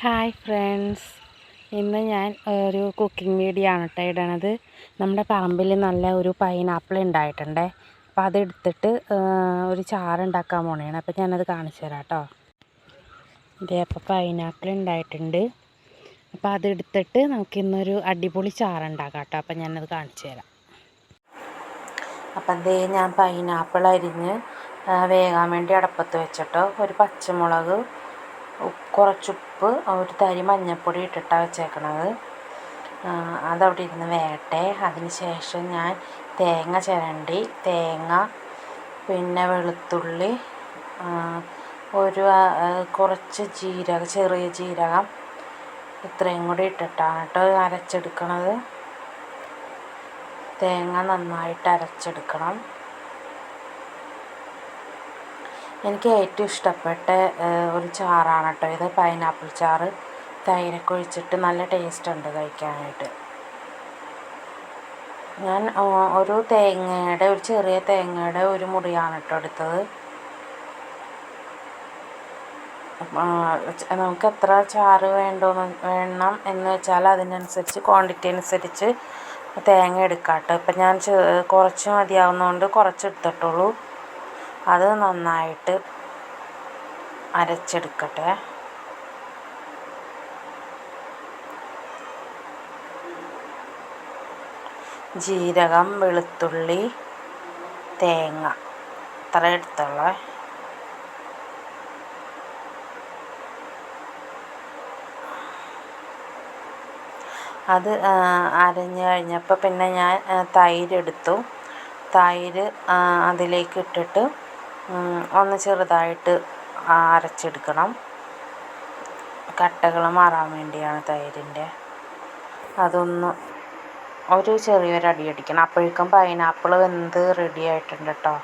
Hi friends, ഇന്ന് ഞാൻ ഒരു കുക്കിംഗ് വീഡിയോ ആണ് കേട്ടോ ഇടണത്. നമ്മുടെ പറമ്പിൽ നല്ല ഒരു പൈനാപ്പിൾ ഉണ്ടായിട്ടുണ്ടേ. അപ്പോൾ അതെടുത്തിട്ട് ഒരു ചാറുണ്ടാക്കാൻ പോണേണ്. അപ്പോൾ ഞാനത് കാണിച്ചു തരാം കേട്ടോ. ഇതേ അപ്പോൾ പൈനാപ്പിൾ ഉണ്ടായിട്ടുണ്ട്. അപ്പോൾ അതെടുത്തിട്ട് നമുക്കിന്നൊരു അടിപൊളി ചാറുണ്ടാക്കാം കേട്ടോ. അപ്പോൾ ഞാനത് കാണിച്ചു തരാം. അപ്പം അതേ ഞാൻ പൈനാപ്പിൾ അരിഞ്ഞ് വേകാൻ വേണ്ടി അടപ്പത്ത് വെച്ചിട്ടോ. ഒരു പച്ചമുളക്, കുറച്ചുപ്പ്, ഒരു തരി മഞ്ഞൾപ്പൊടി ഇട്ടിട്ടാണ് വെച്ചേക്കണത്. അതവിടെ ഇരുന്ന് വേകട്ടെ. അതിന് ശേഷം ഞാൻ തേങ്ങ ചിരണ്ടി, തേങ്ങ, പിന്നെ വെളുത്തുള്ളി, ഒരു കുറച്ച് ജീരകം, ചെറിയ ജീരകം, ഇത്രയും കൂടി ഇട്ടിട്ടാണ് കേട്ടോ അരച്ചെടുക്കണത്. തേങ്ങ നന്നായിട്ട് അരച്ചെടുക്കണം. എനിക്ക് ഏറ്റവും ഇഷ്ടപ്പെട്ട ഒരു ചാറാണ് കേട്ടോ ഇത്, പൈനാപ്പിൾ ചാറ്. തൈരൊക്കെ ഒഴിച്ചിട്ട് നല്ല ടേസ്റ്റ് ഉണ്ട് കഴിക്കാനായിട്ട്. ഞാൻ ഒരു ചെറിയ തേങ്ങയുടെ ഒരു മുറിയാണ് കേട്ടോ എടുത്തത്. നമുക്ക് എത്ര ചാറ് വേണം എന്ന് വെച്ചാൽ അതിനനുസരിച്ച്, ക്വാണ്ടിറ്റി അനുസരിച്ച് തേങ്ങ എടുക്കാം കേട്ടോ. ഇപ്പം ഞാൻ കുറച്ച് മതിയാവുന്നതുകൊണ്ട് കുറച്ച് എടുത്തിട്ടുള്ളൂ. അത് നന്നായിട്ട് അരച്ചെടുക്കട്ടെ. ജീരകം, വെളുത്തുള്ളി, തേങ്ങ ഇത്ര എടുത്തുള്ളൂ. അത് അരഞ്ഞു കഴിഞ്ഞപ്പോൾ പിന്നെ ഞാൻ തൈരെടുത്തു. തൈര് അതിലേക്ക് ഇട്ടിട്ട് ഒന്ന് ചെറുതായിട്ട് അരച്ചെടുക്കണം. കട്ടകൾ മാറാൻ വേണ്ടിയാണ് തൈരിൻ്റെ. അതൊന്ന് ഒരു ചെറിയൊരടി അടിക്കണം. അപ്പോഴേക്കും പൈനാപ്പിൾ വെന്ത് റെഡി ആയിട്ടുണ്ട് കേട്ടോ.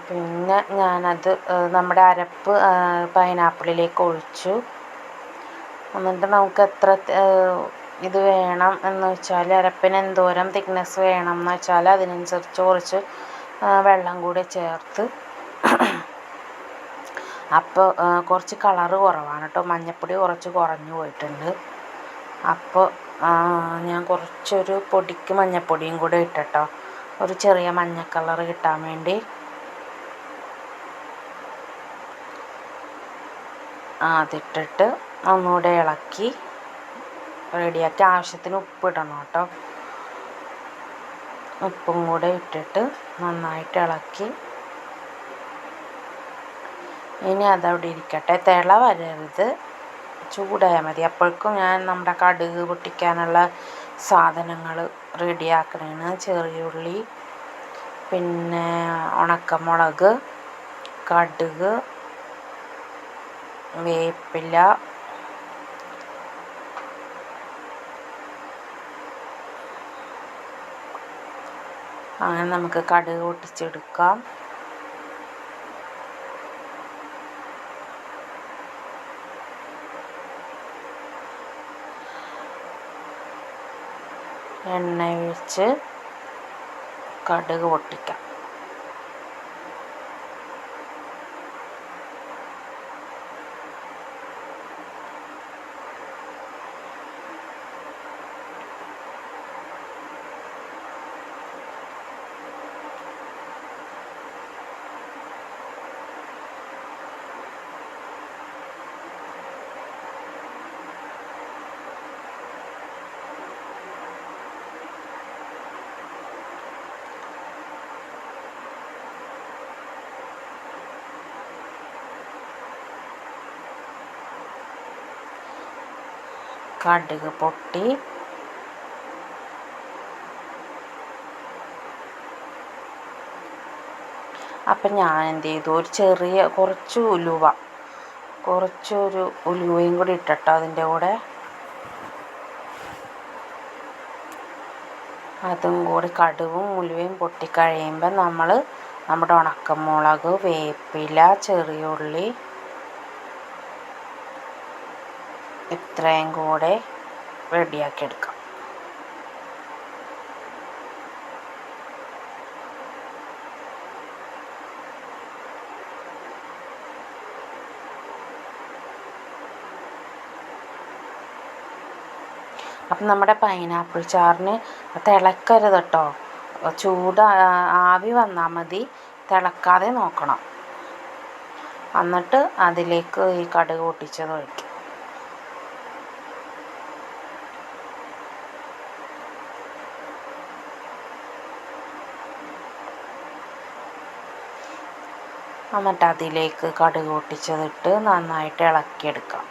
പിന്നെ ഞാനത് നമ്മുടെ അരപ്പ് പൈനാപ്പിളിലേക്ക് ഒഴിച്ചു. എന്നിട്ട് നമുക്ക് എത്ര ഇത് വേണം എന്ന് വെച്ചാൽ, അരപ്പിന് എന്തോരം തിക്നെസ് വേണം എന്ന് വെച്ചാൽ അതിനനുസരിച്ച് കുറച്ച് വെള്ളം കൂടി ചേർത്ത്. അപ്പോൾ കുറച്ച് കളറ് കുറവാണ് കേട്ടോ, മഞ്ഞൾപ്പൊടി കുറച്ച് കുറഞ്ഞു പോയിട്ടുണ്ട്. അപ്പോൾ ഞാൻ കുറച്ചൊരു പൊടിക്ക് മഞ്ഞൾപ്പൊടിയും കൂടെ ഇട്ടോ, ഒരു ചെറിയ മഞ്ഞ കളർ കിട്ടാൻ വേണ്ടി. അതിട്ടിട്ട് ഒന്നുകൂടെ ഇളക്കി റെഡിയാക്കി. ആവശ്യത്തിന് ഉപ്പ് ഇടണം കേട്ടോ. ഉപ്പും കൂടെ ഇട്ടിട്ട് നന്നായിട്ട് ഇളക്കി. ഇനി അതവിടെ ഇരിക്കട്ടെ. തിള വരരുത്, ചൂടായാൽ മതി. അപ്പോഴേക്കും ഞാൻ നമ്മുടെ കടുക് പൊട്ടിക്കാനുള്ള സാധനങ്ങൾ റെഡിയാക്കണേന്. ചെറിയ ഉള്ളി, പിന്നെ ഉണക്കമുളക്, കടുക്, വേപ്പില, അങ്ങനെ നമുക്ക് കടുക് പൊട്ടിച്ചെടുക്കാം. എണ്ണ ഒഴിച്ച് കടുക് പൊട്ടിക്കാം. കടുക് പൊട്ടി. അപ്പം ഞാൻ എന്ത് ചെയ്തു, കുറച്ചൊരു ഉലുവയും കൂടി ഇട്ടോ അതിൻ്റെ കൂടെ. അതും കൂടി കടുകും ഉലുവയും പൊട്ടിക്കഴിയുമ്പോൾ നമ്മൾ നമ്മുടെ ഉണക്കമുളക്, വേപ്പില, ചെറിയ ഉള്ളി ഇത്രയും കൂടെ റെഡിയാക്കി എടുക്കാം. അപ്പം നമ്മുടെ പൈനാപ്പിൾ ചാറിന് തിളക്കരുത് കേട്ടോ, ആവി വന്നാൽ മതി, തിളക്കാതെ നോക്കണം. എന്നിട്ട് അതിലേക്ക് ഈ കടുക് പൊട്ടിച്ചത് ഒഴിക്കും. എന്നിട്ട് അതിലേക്ക് കടുക് പൊട്ടിച്ചതിട്ട് നന്നായിട്ട് ഇളക്കിയെടുക്കാം.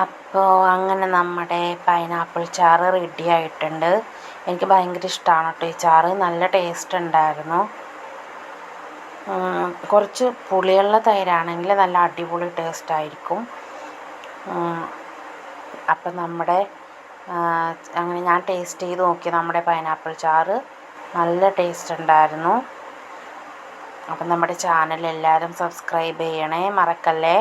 അപ്പോൾ അങ്ങനെ നമ്മുടെ പൈനാപ്പിൾ ചാറ് റെഡി ആയിട്ടുണ്ട്. എനിക്ക് ഭയങ്കര ഇഷ്ടമാണ് കേട്ടോ ഈ ചാറ്, നല്ല ടേസ്റ്റ് ഉണ്ടായിരുന്നു. കുറച്ച് പുളിയുള്ള തൈരാണെങ്കിൽ നല്ല അടിപൊളി ടേസ്റ്റായിരിക്കും. അപ്പം നമ്മുടെ അങ്ങനെ ഞാൻ ടേസ്റ്റ് ചെയ്ത് നോക്കി നമ്മുടെ പൈനാപ്പിൾ ചാറ്, നല്ല ടേസ്റ്റ് ഉണ്ടായിരുന്നു. അപ്പം നമ്മുടെ ചാനൽ എല്ലാവരും സബ്സ്ക്രൈബ് ചെയ്യണേ, മറക്കല്ലേ.